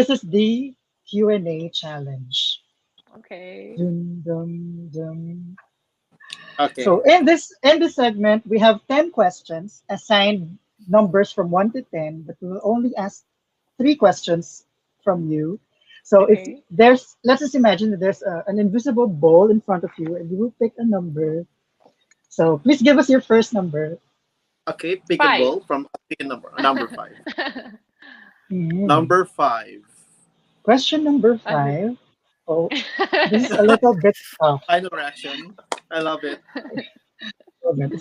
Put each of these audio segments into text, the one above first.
This is the Q&A challenge. Okay. Dum, dum, dum. Okay. So in this segment, we have 10 questions assigned numbers from 1 to 10, but we will only ask 3 questions from you. So if Okay. there's, let's just imagine that there's an invisible bowl in front of you, and you will pick a number. So please give us your first number. Okay, pick a Five. ball from pick a number. Number five. Mhm. Number five. Question number As 5. Oh, this is a little bit tough. Final reaction. I love it. Oh, man,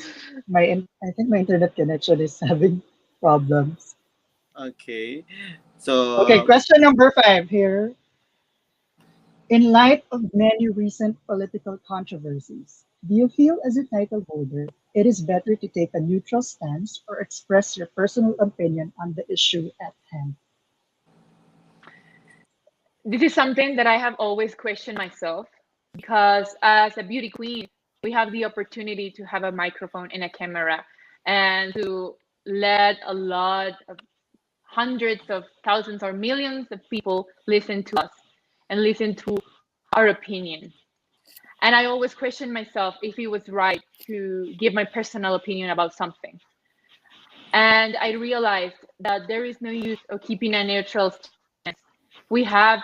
I think my internet connection is having problems. Okay. Okay, So question number 5 here. In light of many recent political controversies, do you feel as a title holder it is better to take a neutral stance or express your personal opinion on the issue at hand? this is something that I have always questioned myself because as a beauty queen, we have the opportunity to have a microphone and a camera and to let a lot of hundreds of thousands or millions of people listen to us and listen to our opinion. And I always question myself if it was right to give my personal opinion about something. And I realized that there is no use of keeping a neutral stance. We have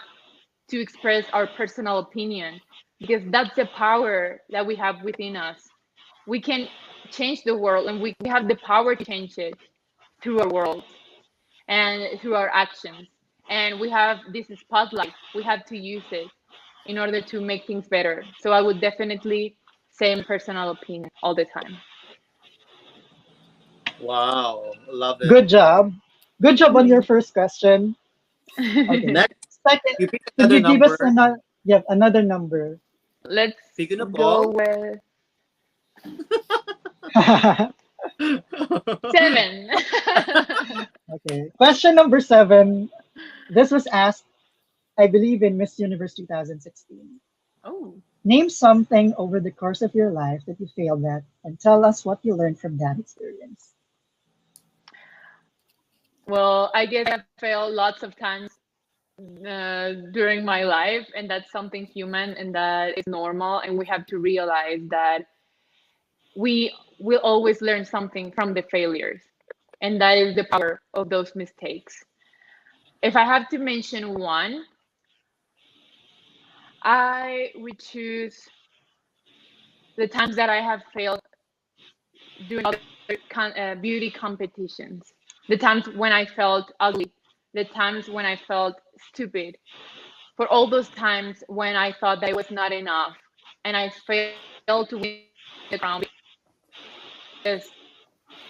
to express our personal opinion because that's the power that we have within us. We can change the world and we have the power to change it through our world and through our actions. And we have this spotlight, we have to use it in order to make things better. So I would definitely say my personal opinion all the time. wow, love it. Good job. Good job on your first question. Okay. Next, Second, you pick could another you give us number. another number? Let's Pick a go ball. with Okay. 7. Question number 7. This was asked, I believe, in Miss Universe 2016. Oh, Name something over the course of your life that you failed at and tell us what you learned from that experience. well, I guess I failed lots of times during my life, and that's something human and that is normal. And we have to realize that we will always learn something from the failures, and that is the power of those mistakes. If I have to mention one, I would choose the times that I have failed during other beauty competitions, the times when I felt ugly, the times when I felt stupid, for all those times when I thought that it was not enough and I failed to win the crown because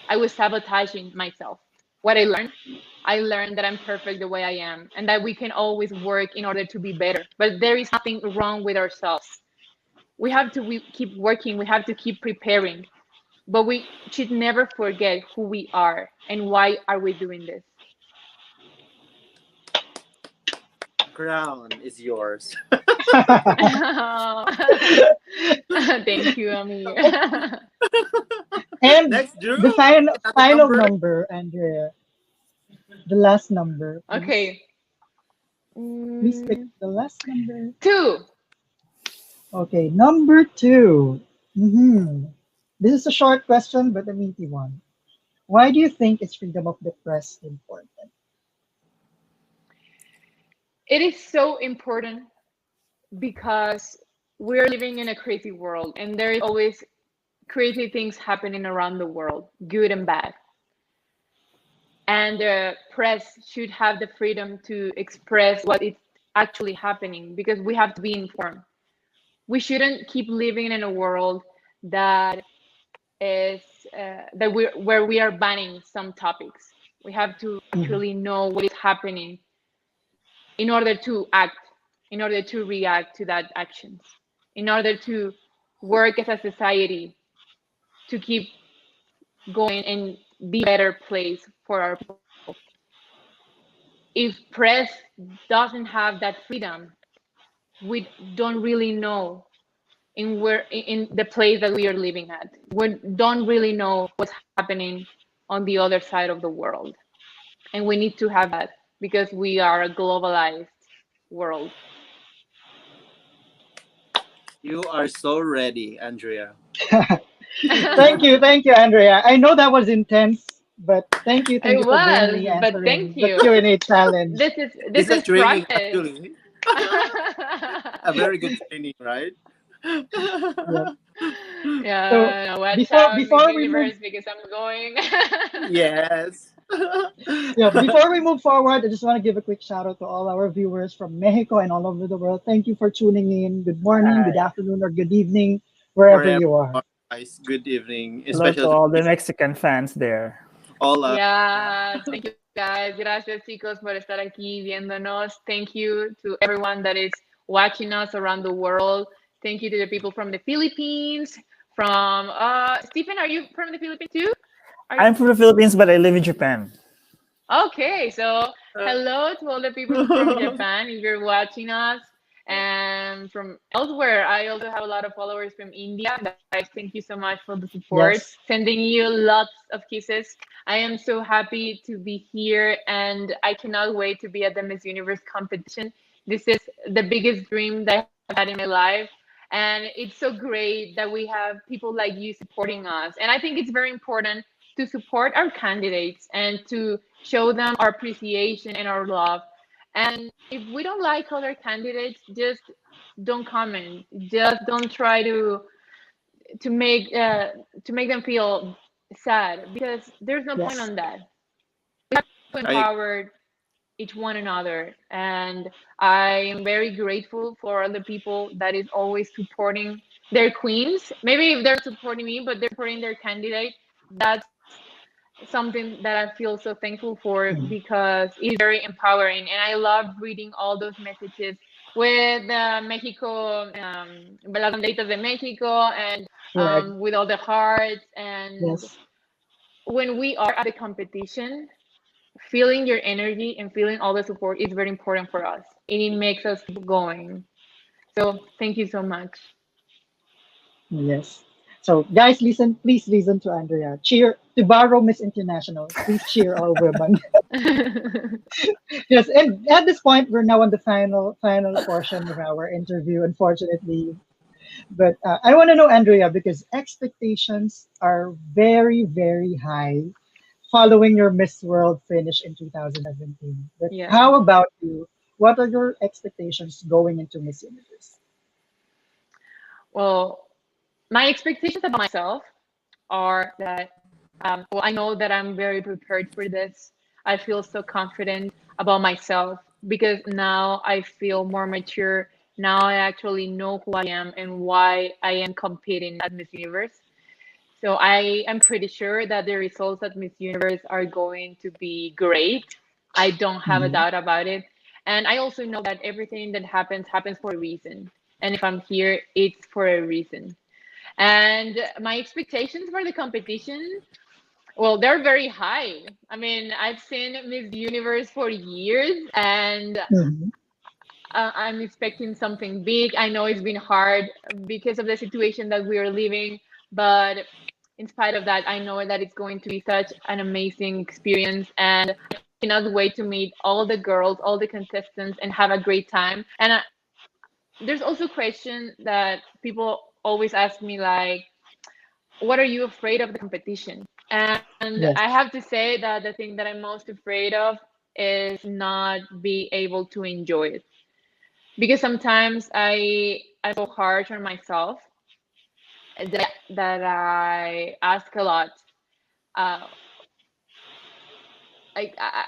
I was sabotaging myself. What I learned that I'm perfect the way I am and that we can always work in order to be better. But there is nothing wrong with ourselves. We keep working, we have to keep preparing, but we should never forget who we are and why are we doing this. Crown is yours. Thank you, Amir. And Next, Drew. the Another final number. number, Andrea, the last number, please. Okay. Please pick Mm, the last number. 2. Okay, number 2. This is a short question, but a meaty one. Why do you think is freedom of the press important? It is so important because we're living in a crazy world and there is always crazy things happening around the world, good and bad. And the press should have the freedom to express what is actually happening because we have to be informed. We shouldn't keep living in a world that is where we are banning some topics. We have to Mhm. actually know what is happening in order to act, in order to react to that actions, in order to work as a society to keep going and be a better place for our people. If press doesn't have that freedom, we don't really know in the place that we are living at. We don't really know what's happening on the other side of the world. And we need to have that because we are a globalized world. You are so ready, Andrea. Thank you, Andrea. I know that was intense, but thank It you for was, bravely but thank answering the you. Q&A challenge. This It's a is training, practice. actually. A very good training, right? Yep. So Yeah, no, watch before out, Miss before we move Universe, because I'm going. Yes. yeah, before we move forward, I just want to give a quick shout out to all our viewers from Mexico and all over the world. Thank you for tuning in. Good morning, good Hi. afternoon, or good evening, wherever Wherever you you are. are, guys, good evening, Hello to especially to all the Miss Mexican fans there. Ola. Yes, thank you guys. Gracias, chicos, por estar aquí viéndonos. Thank you to everyone that is watching us around the world. Thank you to the people from the Philippines. From Stephen, are you from the Philippines too? Are you? I'm from the Philippines, but I live in Japan. Okay, so hello to all the people from Japan if you're watching us, and from elsewhere. I also have a lot of followers from India. Guys, thank you so much for the support. Yes. Sending you lots of kisses. I am so happy to be here, and I cannot wait to be at the Miss Universe competition. This is the biggest dream that I've had in my life. And it's so great that we have people like you supporting us. And I think it's very important to support our candidates and to show them our appreciation and our love. And if we don't like other candidates, just don't comment. Just don't try to make to make them feel sad, because there's no point Yes. on that. We have to I empower each one another, and I am very grateful for all the people that is always supporting their queens. Maybe if they're supporting me, but they're supporting their candidate, that's something that I feel so thankful for, Mhm. because it's very empowering. And I love reading all those messages with Mexico, las banderitas de Mexico, and Correct. with all the hearts. And Yes. when we are at the competition, feeling your energy and feeling all the support is very important for us. And it makes us keep going. So thank you so much. Yes. So guys, listen, please listen to Andrea. Cheer to borrow Miss International. Please cheer all women. Yes, and at this point, we're now on the final portion of our interview, unfortunately. But I want to know, Andrea, because expectations are very high following your Miss World finish in 2017. But Yeah. how about you? What are your expectations going into Miss Universe? Well, my expectations about myself are that, well, I know that I'm very prepared for this. I feel so confident about myself because now I feel more mature. Now I actually know who I am and why I am competing at Miss Universe. So I am pretty sure that the results at Miss Universe are going to be great. I don't have a Mhm. doubt about it. And I also know that everything that happens for a reason. And if I'm here, it's for a reason. And my expectations for the competition, well, they're very high. I mean, I've seen Miss Universe for years, and Mhm. I'm expecting something big. I know it's been hard because of the situation that we are living, but in spite of that, I know that it's going to be such an amazing experience, and I cannot wait to meet all the girls, all the contestants, and have a great time. And there's also a question that people always ask me, like, what are you afraid of the competition? And Yes. I have to say that the thing that I'm most afraid of is not be able to enjoy it, because sometimes I'm so harsh on myself that I ask a lot. Uh,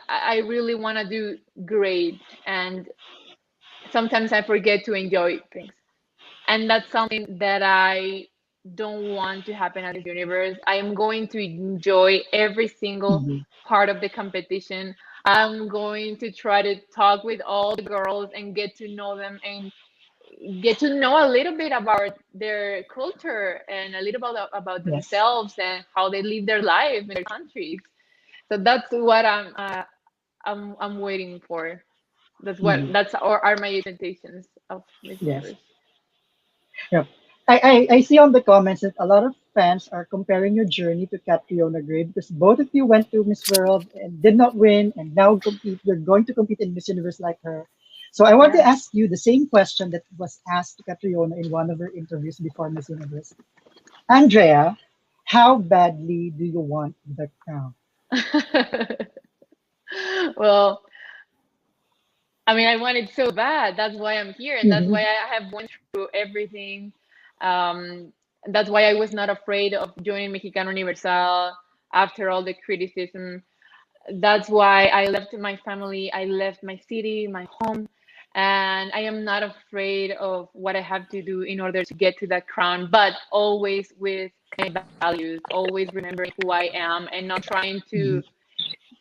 I really want to do great, and sometimes I forget to enjoy things. And that's something that I don't want to happen at this universe. I am going to enjoy every single Mhm. part of the competition. I'm going to try to talk with all the girls and get to know them and get to know a little bit about their culture and a little bit about Yes. themselves and how they live their life in their countries. So that's what I'm waiting for. Mhm. That's or are my expectations of Miss Yes. Universe. Yep. I see on the comments that a lot of fans are comparing your journey to Catriona Gray because both of you went to Miss World and did not win, and now compete. You're going to compete in Miss Universe like her. So I want to Yeah. ask you the same question that was asked to Catriona in one of her interviews before Miss Universe. Andrea, how badly do you want the crown? Well, I mean, I want it so bad. That's why I'm here, and that's why Mhm. I have went through everything. Um, that's why I was not afraid of joining Mexicano Universal after all the criticism. That's why I left my family, I left my city, my home, and I am not afraid of what I have to do in order to get to that crown, but always with my values, always remembering who I am and not trying Mhm.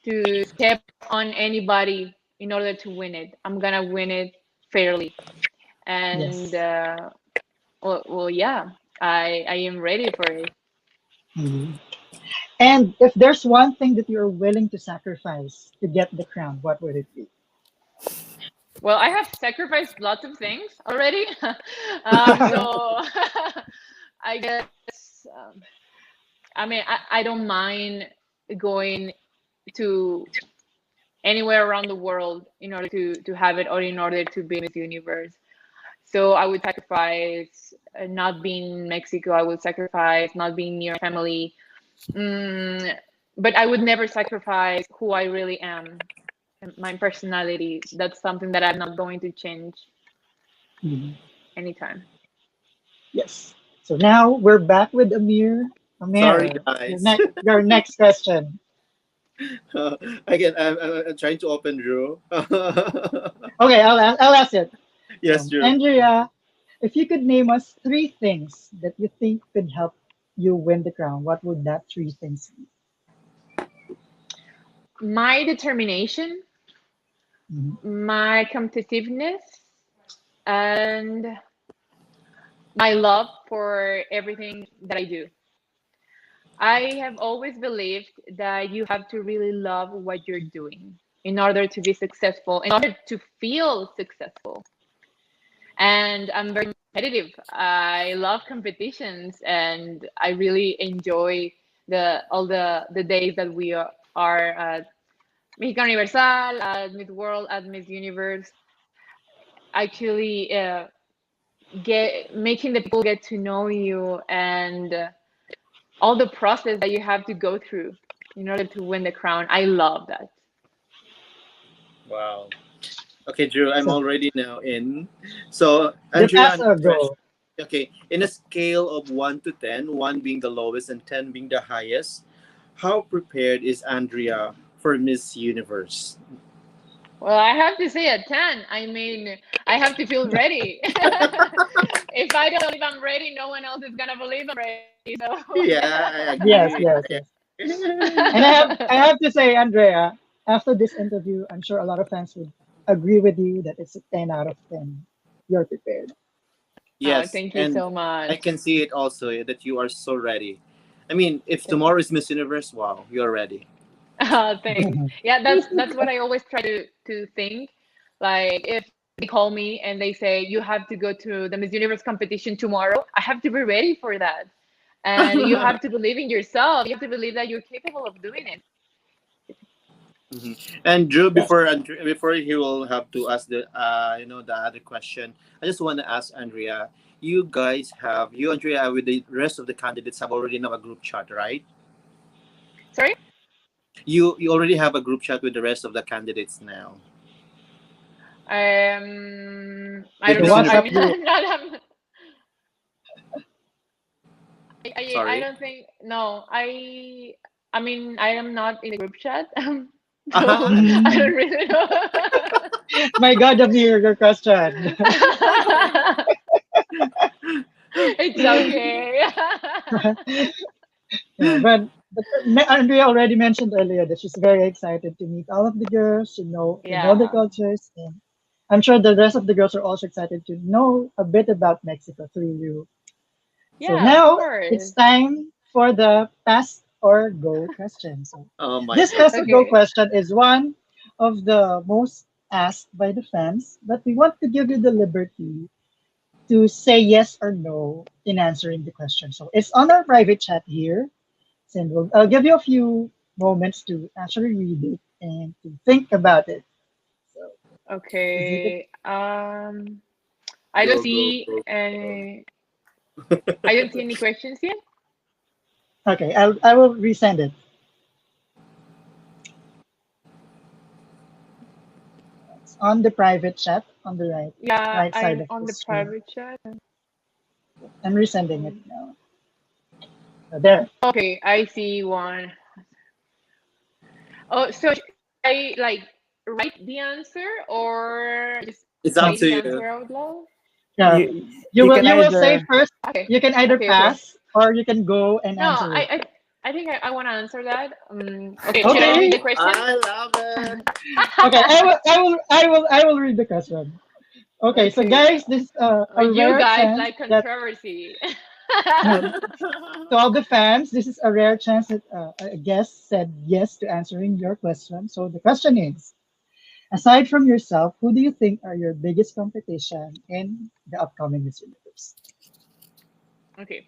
to step on anybody in order to win it. I'm gonna win it fairly. And Yes. well, yeah, I am ready for it. Mhm. And if there's one thing that you're willing to sacrifice to get the crown, what would it be? Well, I have sacrificed lots of things already. So I guess, I mean, I don't mind going to anywhere around the world in order to have it or in order to be Miss Universe. So I would sacrifice not being in Mexico. I would sacrifice not being near family. Mm, but I would never sacrifice who I really am, and my personality. That's something that I'm not going to change Mhm. anytime. Yes. So now we're back with Amir. Sorry, Amir, guys. your next question. Again, I'm trying to open Drew. Okay, I'll ask it. Yes, Drew. Andrea, if you could name us three things that you think could help you win the crown, what would that three things be? My determination, Mhm. my competitiveness, and my love for everything that I do. I have always believed that you have to really love what you're doing in order to be successful, in order to feel successful. And I'm very competitive. I love competitions, and I really enjoy the all the days that we are at Mexicano Universal, at Miss World, at Miss Universe. Actually, get making the people get to know you and all the process that you have to go through in order to win the crown. I love that. Wow. Okay, Drew, I'm So already now in. So, the Andrea, last another question. go. Okay, in a scale of 1 to 10, 1 being the lowest and 10 being the highest, how prepared is Andrea for Miss Universe? Well, I have to say a 10. I mean, I have to feel ready. If I don't believe I'm ready, no one else is gonna believe I'm ready. So Yeah, I yeah. Yes, agree. yes, yes. And I have to say, Andrea, after this interview, I'm sure a lot of fans would agree with you that it's a 10 out of 10. You're prepared. Oh, Yes, thank you and so I much. can see it also that you are so ready. I mean, if tomorrow is Miss Universe, wow, you're ready. Oh, thanks. Yeah, that's what I always try to think. Like if they call me and they say you have to go to the Miss Universe competition tomorrow, I have to be ready for that. And you have to believe in yourself. You have to believe that you're capable of doing it. Mhm. And Drew, Yes. before he will have to ask the other question, I just want to ask Andrea. You Andrea with the rest of the candidates have already now a group chat, right? Sorry? You already have a group chat with the rest of the candidates now I with don't The Miss know. I Universe. WhatsApp mean, group. I Sorry. don't think no. I mean I am not in the group chat, so I don't really know. My God, Amir, your question. It's okay. Yeah, but Andrea already mentioned earlier that she's very excited to meet all of the girls, to know the Yeah. cultures, and I'm sure the rest of the girls are also excited to know a bit about Mexico through you. So Yeah, of now it's course. time for the pass or go question. So Oh my this pass or goodness. go Okay. question is one of the most asked by the fans, but we want to give you the liberty to say yes or no in answering the question. So it's on our private chat here. And I'll give you a few moments to actually read it and to think about it. So is it Okay. I don't Go, go, see go. any. I don't see any questions yet. okay? I will resend it. It's on the private chat on the Yeah, right side I'm of on the the screen. private chat. I'm resending it now. There. Okay, I see one. Oh, so should I like write the answer or just It's up No, say to the you. answer out loud? yeah, You you can you will say either first. Okay, You can either okay. pass or you can go and No, answer it. I think I want to answer that. Okay, should I read Okay. the question? I love it. Okay. I will read the question. Okay. So Okay. guys, this is a You rare guys chance like that controversy. no, to all the fans, this is a rare chance that a guest said yes to answering your question. So the question is, aside from yourself, who do you think are your biggest competition in the upcoming Miss Universe? Okay.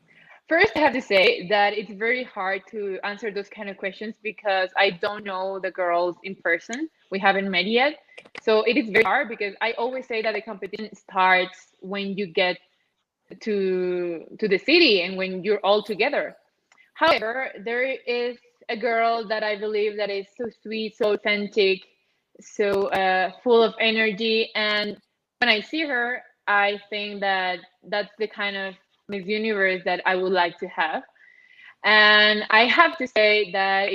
First, I have to say that it's very hard to answer those kind of questions because I don't know the girls in person. We haven't met yet. So it is very hard because I always say that the competition starts when you get to the city and when you're all together. However, there is a girl that I believe that is so sweet, so authentic, so full of energy, and when I see her, I think that that's the kind of Miss Universe that I would like to have. And I have to say that